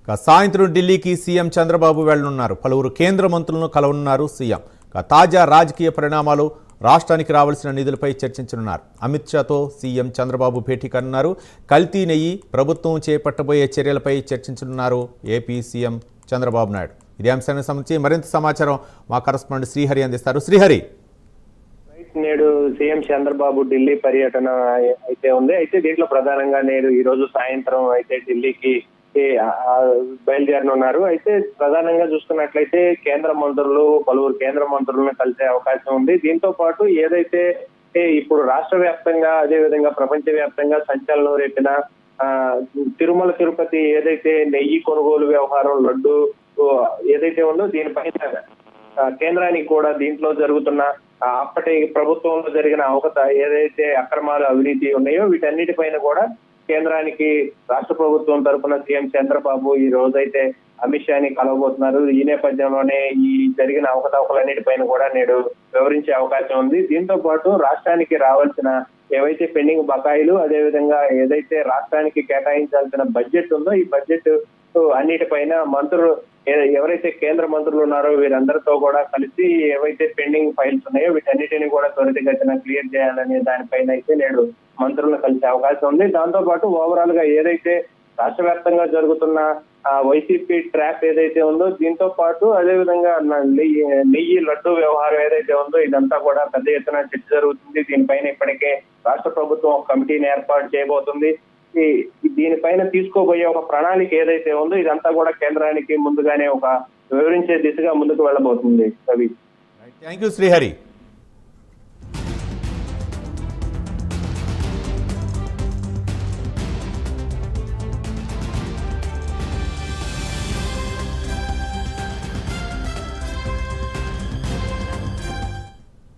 సాయంత్రం ఢిల్లీకి సీఎం చంద్రబాబు వెళ్లనున్నారు. పలువురు కేంద్ర మంత్రులను కలవనున్నారు సీఎం. తాజా రాజకీయ పరిణామాలు, రాష్ట్రానికి రావాల్సిన నిధులపై చర్చించనున్నారు. అమిత్ షాతో సీఎం చంద్రబాబు భేటీ కానున్నారు. కల్తీ నెయ్యి, ప్రభుత్వం చేపట్టబోయే చర్యలపై చర్చించనున్నారు ఏపీ సీఎం చంద్రబాబు నాయుడు. ఇదే అంశానికి సంబంధించి మరింత సమాచారం మా కరెస్పాండెంట్ శ్రీహరి అందిస్తారు. శ్రీహరి, నేడు సీఎం చంద్రబాబు ఢిల్లీ పర్యటన అయితే ఉంది. అయితే దీంట్లో ప్రధానంగా నేడు ఈ రోజు సాయంత్రం అయితే ఢిల్లీకి బయలుదేరనున్నారు. అయితే ప్రధానంగా చూసుకున్నట్లయితే కేంద్ర మంత్రులు, పలువురు కేంద్ర మంత్రులను కలిసే అవకాశం ఉంది. దీంతో పాటు ఏదైతే ఇప్పుడు రాష్ట్ర వ్యాప్తంగా, అదే విధంగా ప్రపంచ వ్యాప్తంగా సంచలనం రేపిన తిరుమల తిరుపతి ఏదైతే నెయ్యి కొనుగోలు వ్యవహారం, లడ్డు ఏదైతే ఉందో దీనిపైన కేంద్రానికి కూడా దీంట్లో జరుగుతున్న అప్పటి ప్రభుత్వంలో జరిగిన ఏదైతే అక్రమాలు, అవినీతి ఉన్నాయో వీటన్నిటిపైన కూడా కేంద్రానికి రాష్ట్ర ప్రభుత్వం తరఫున సీఎం చంద్రబాబు ఈ రోజైతే అమిత్ షాని కలవబోతున్నారు. ఈ నేపథ్యంలోనే ఈ జరిగిన అవకతవకలన్నిటిపైన కూడా నేడు వివరించే అవకాశం ఉంది. దీంతో పాటు రాష్ట్రానికి రావాల్సిన ఏవైతే పెండింగ్ బకాయిలు, అదేవిధంగా ఏదైతే రాష్ట్రానికి కేటాయించాల్సిన బడ్జెట్ ఉందో ఈ బడ్జెట్ అన్నిటిపైన మంత్రులు, ఎవరైతే కేంద్ర మంత్రులు ఉన్నారో వీరందరితో కూడా కలిసి ఏవైతే పెండింగ్ ఫైల్స్ ఉన్నాయో వీటన్నిటిని కూడా త్వరితగతిన క్లియర్ చేయాలనే దానిపైన అయితే నేడు మంత్రులను కలిసే అవకాశం ఉంది. దాంతో పాటు ఓవరాల్ గా ఏదైతే రాష్ట్ర వ్యాప్తంగా జరుగుతున్న వైసీపీ ట్రాప్ ఏదైతే ఉందో దీంతో పాటు అదేవిధంగా నెయ్యి లడ్డు వ్యవహారం ఏదైతే ఉందో ఇదంతా కూడా పెద్ద ఎత్తున చర్చ జరుగుతుంది. దీనిపైన ఇప్పటికే రాష్ట్ర ప్రభుత్వం ఒక కమిటీని ఏర్పాటు చేయబోతుంది. దీనిపైన తీసుకోబోయే ఒక ప్రణాళిక ఏదైతే ఉందో ఇదంతా కూడా కేంద్రానికి ముందుగానే ఒక వివరించే దిశగా ముందుకు వెళ్ళబోతుంది. Thank you Srihari.